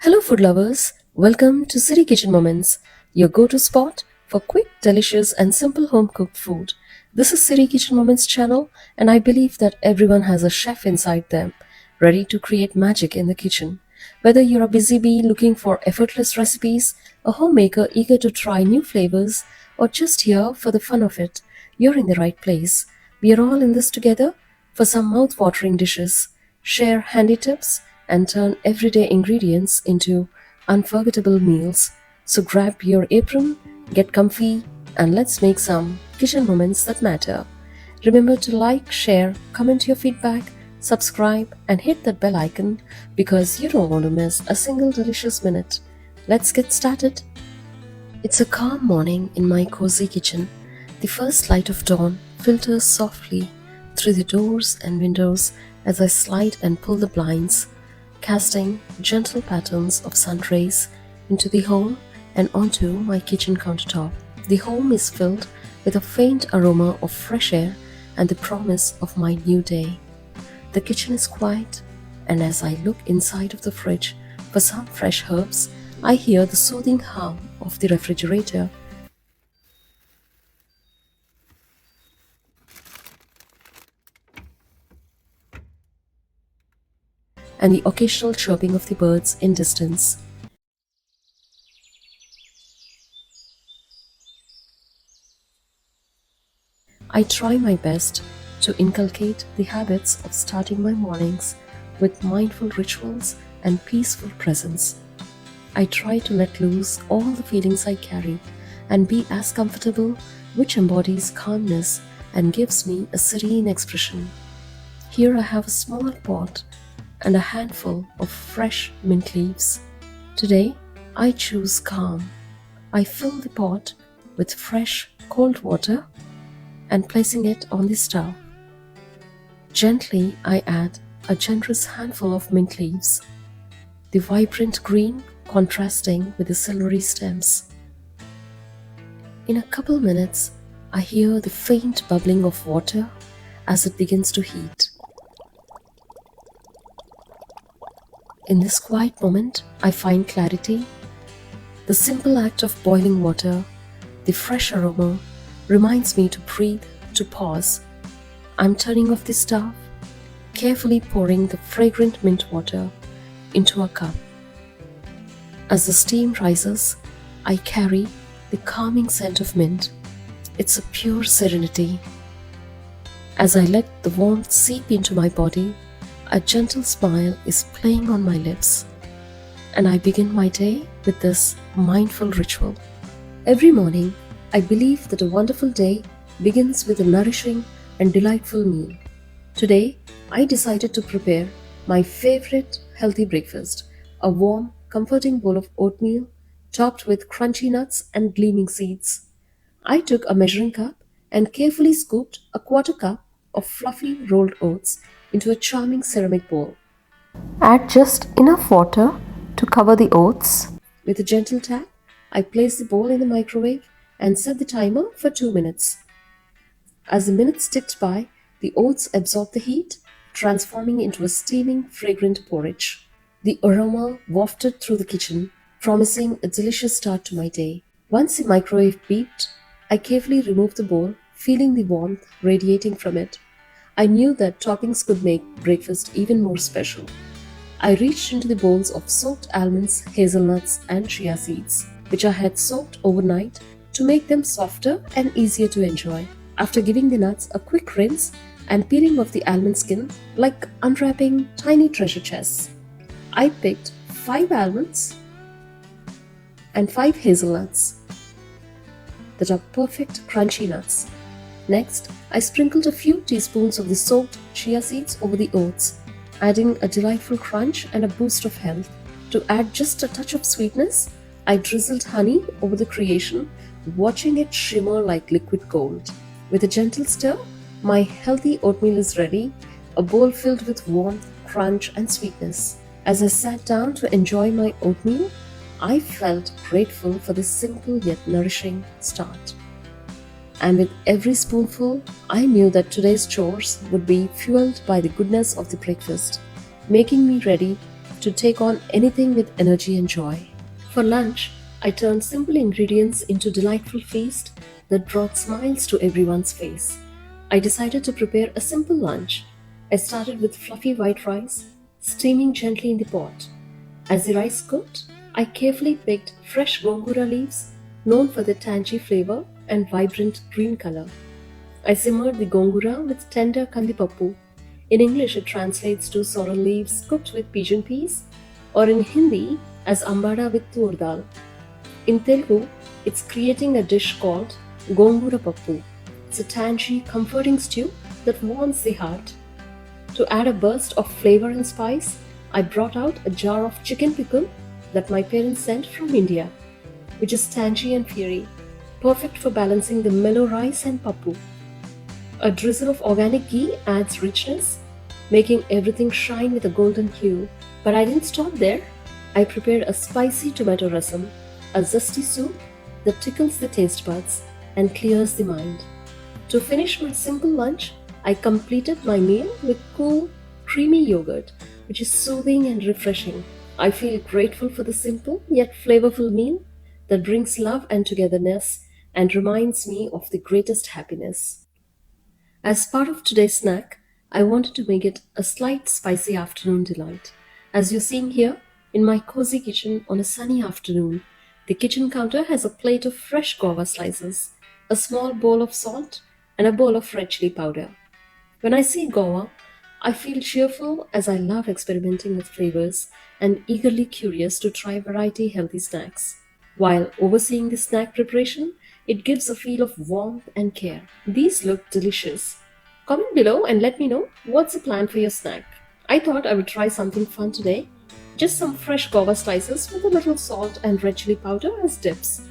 Hello food lovers, welcome to City Kitchen Moments, your go-to spot for quick, delicious and simple home-cooked food. This is City Kitchen Moments channel and I believe that everyone has a chef inside them, ready to create magic in the kitchen. Whether you're a busy bee looking for effortless recipes, a homemaker eager to try new flavors, or just here for the fun of it, you're in the right place. We are all in this together for some mouth-watering dishes, share handy tips, and turn everyday ingredients into unforgettable meals. So grab your apron, get comfy, and let's make some kitchen moments that matter. Remember to like, share, comment your feedback, subscribe, and hit that bell icon because you don't want to miss a single delicious minute. Let's get started. It's a calm morning in my cozy kitchen. The first light of dawn filters softly through the doors and windows as I slide and pull the blinds, casting gentle patterns of sun rays into the home and onto my kitchen countertop. The home is filled with a faint aroma of fresh air and the promise of my new day. The kitchen is quiet, and as I look inside of the fridge for some fresh herbs, I hear the soothing hum of the refrigerator and the occasional chirping of the birds in distance. I try my best to inculcate the habits of starting my mornings with mindful rituals and peaceful presence. I try to let loose all the feelings I carry and be as comfortable, which embodies calmness and gives me a serene expression. Here I have a small pot and a handful of fresh mint leaves. Today, I choose calm. I fill the pot with fresh, cold water and placing it on the stove. Gently, I add a generous handful of mint leaves, the vibrant green contrasting with the silvery stems. In a couple minutes, I hear the faint bubbling of water as it begins to heat. In this quiet moment, I find clarity. The simple act of boiling water, the fresh aroma, reminds me to breathe, to pause. I'm turning off the stove, carefully pouring the fragrant mint water into a cup. As the steam rises, I carry the calming scent of mint. It's a pure serenity. As I let the warmth seep into my body, a gentle smile is playing on my lips, and I begin my day with this mindful ritual. Every morning, I believe that a wonderful day begins with a nourishing and delightful meal. Today, I decided to prepare my favorite healthy breakfast, a warm, comforting bowl of oatmeal topped with crunchy nuts and gleaming seeds. I took a measuring cup and carefully scooped a quarter cup of fluffy rolled oats into a charming ceramic bowl. Add just enough water to cover the oats. With a gentle tap, I place the bowl in the microwave and set the timer for 2 minutes. As the minutes ticked by, the oats absorbed the heat, transforming into a steaming, fragrant porridge. The aroma wafted through the kitchen, promising a delicious start to my day. Once the microwave beeped, I carefully removed the bowl, feeling the warmth radiating from it. I knew that toppings could make breakfast even more special. I reached into the bowls of soaked almonds, hazelnuts, and chia seeds, which I had soaked overnight to make them softer and easier to enjoy. After giving the nuts a quick rinse and peeling off the almond skin like unwrapping tiny treasure chests, I picked 5 almonds and 5 hazelnuts that are perfect crunchy nuts. Next, I sprinkled a few teaspoons of the soaked chia seeds over the oats, adding a delightful crunch and a boost of health. To add just a touch of sweetness, I drizzled honey over the creation, watching it shimmer like liquid gold. With a gentle stir, my healthy oatmeal is ready, a bowl filled with warmth, crunch, and sweetness. As I sat down to enjoy my oatmeal, I felt grateful for this simple yet nourishing start. And with every spoonful, I knew that today's chores would be fueled by the goodness of the breakfast, making me ready to take on anything with energy and joy. For lunch, I turned simple ingredients into a delightful feast that brought smiles to everyone's face. I decided to prepare a simple lunch. I started with fluffy white rice, steaming gently in the pot. As the rice cooked, I carefully picked fresh gongura leaves, known for their tangy flavor and vibrant green color. I simmered the gongura with tender kandipappu. In English, it translates to sorrel leaves cooked with pigeon peas, or in Hindi as ambada with tur dal. In Telugu, it's creating a dish called gongura pappu. It's a tangy, comforting stew that warms the heart. To add a burst of flavor and spice, I brought out a jar of chicken pickle that my parents sent from India, which is tangy and fiery, perfect for balancing the mellow rice and pappu. A drizzle of organic ghee adds richness, making everything shine with a golden hue. But I didn't stop there. I prepared a spicy tomato rasam, a zesty soup that tickles the taste buds and clears the mind. To finish my simple lunch, I completed my meal with cool, creamy yogurt, which is soothing and refreshing. I feel grateful for the simple yet flavorful meal that brings love and togetherness and reminds me of the greatest happiness. As part of today's snack, I wanted to make it a slight spicy afternoon delight. As you're seeing here, in my cozy kitchen on a sunny afternoon, the kitchen counter has a plate of fresh guava slices, a small bowl of salt, and a bowl of red chili powder. When I see guava, I feel cheerful as I love experimenting with flavors and eagerly curious to try variety healthy snacks. While overseeing the snack preparation, it gives a feel of warmth and care. These look delicious. Comment below and let me know what's the plan for your snack. I thought I would try something fun today. Just some fresh guava slices with a little salt and red chili powder as dips.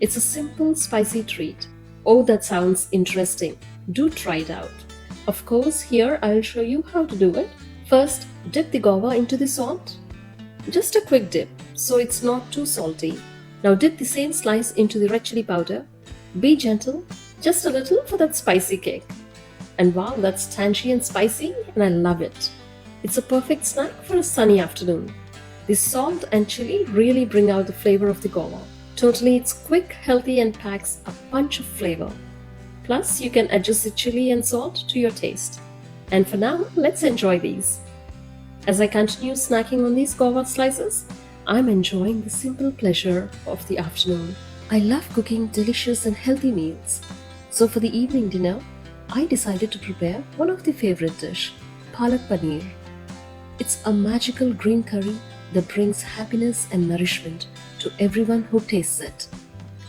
It's a simple, spicy treat. Oh, that sounds interesting. Do try it out. Of course, here I'll show you how to do it. First, dip the guava into the salt. Just a quick dip, so it's not too salty. Now dip the same slice into the red chili powder. Be gentle, just a little for that spicy kick. And wow, that's tangy and spicy, and I love it. It's a perfect snack for a sunny afternoon. The salt and chili really bring out the flavor of the guava. Totally, it's quick, healthy, and packs a punch of flavor. Plus, you can adjust the chili and salt to your taste. And for now, let's enjoy these. As I continue snacking on these guava slices, I'm enjoying the simple pleasure of the afternoon. I love cooking delicious and healthy meals. So for the evening dinner, I decided to prepare one of the favorite dish, palak paneer. It's a magical green curry that brings happiness and nourishment to everyone who tastes it.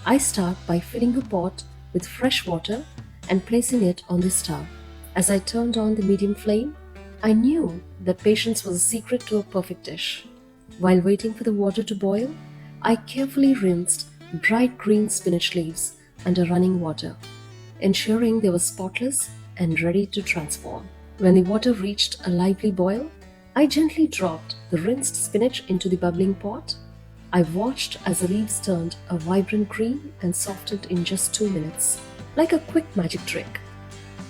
I start by filling a pot with fresh water and placing it on the stove. As I turned on the medium flame, I knew that patience was a secret to a perfect dish. While waiting for the water to boil, I carefully rinsed bright green spinach leaves under running water, ensuring they were spotless and ready to transform. When the water reached a lively boil, I gently dropped the rinsed spinach into the bubbling pot. I watched as the leaves turned a vibrant green and softened in just 2 minutes, like a quick magic trick.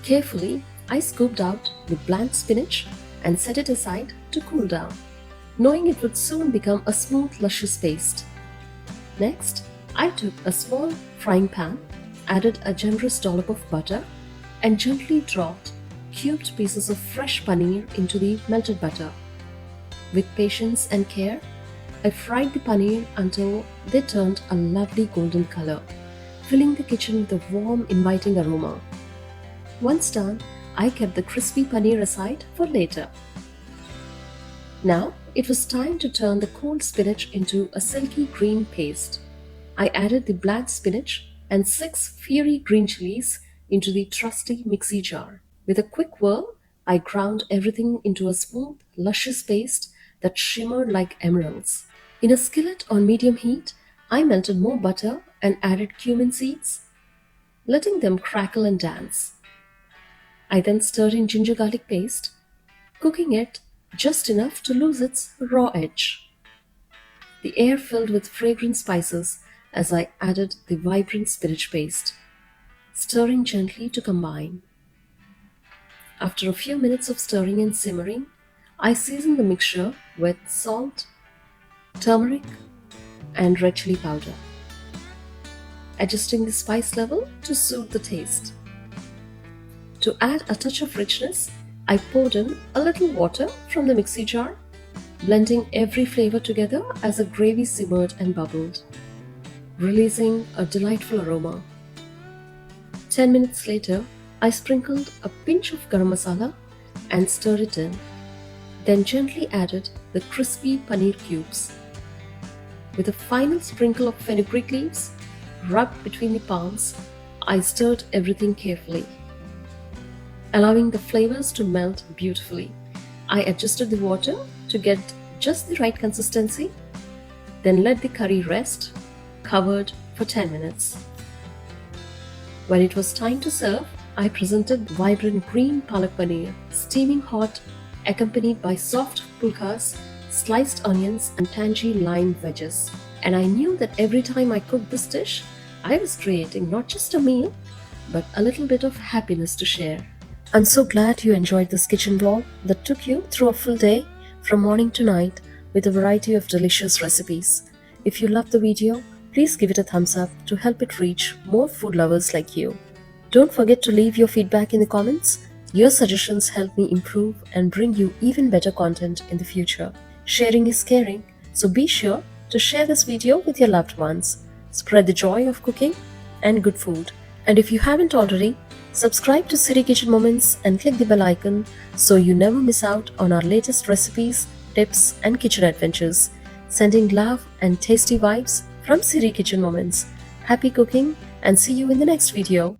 Carefully, I scooped out the bland spinach and set it aside to cool down, knowing it would soon become a smooth, luscious paste. Next, I took a small frying pan, added a generous dollop of butter, and gently dropped cubed pieces of fresh paneer into the melted butter. With patience and care, I fried the paneer until they turned a lovely golden color, filling the kitchen with a warm, inviting aroma. Once done, I kept the crispy paneer aside for later. Now, it was time to turn the cold spinach into a silky green paste. I added the black spinach and 6 fiery green chilies into the trusty mixie jar. With a quick whirl, I ground everything into a smooth, luscious paste that shimmered like emeralds. In a skillet on medium heat, I melted more butter and added cumin seeds, letting them crackle and dance. I then stirred in ginger garlic paste, cooking it just enough to lose its raw edge. The air filled with fragrant spices as I added the vibrant spinach paste, stirring gently to combine. After a few minutes of stirring and simmering, I season the mixture with salt, turmeric, and red chili powder, adjusting the spice level to suit the taste. To add a touch of richness, I poured in a little water from the mixie jar, blending every flavor together as the gravy simmered and bubbled, releasing a delightful aroma. 10 minutes later, I sprinkled a pinch of garam masala and stirred it in, then gently added the crispy paneer cubes. With a final sprinkle of fenugreek leaves rubbed between the palms, I stirred everything carefully, allowing the flavors to melt beautifully. I adjusted the water to get just the right consistency, then let the curry rest, covered for 10 minutes. When it was time to serve, I presented vibrant green palak paneer, steaming hot, accompanied by soft pulkas, sliced onions, and tangy lime wedges. And I knew that every time I cooked this dish, I was creating not just a meal, but a little bit of happiness to share. I'm so glad you enjoyed this kitchen vlog that took you through a full day from morning to night with a variety of delicious recipes. If you loved the video, please give it a thumbs up to help it reach more food lovers like you. Don't forget to leave your feedback in the comments. Your suggestions help me improve and bring you even better content in the future. Sharing is caring, so be sure to share this video with your loved ones. Spread the joy of cooking and good food. And if you haven't already, subscribe to Siri Kitchen Moments and click the bell icon so you never miss out on our latest recipes, tips, and kitchen adventures. Sending love and tasty vibes from Siri Kitchen Moments. Happy cooking and see you in the next video.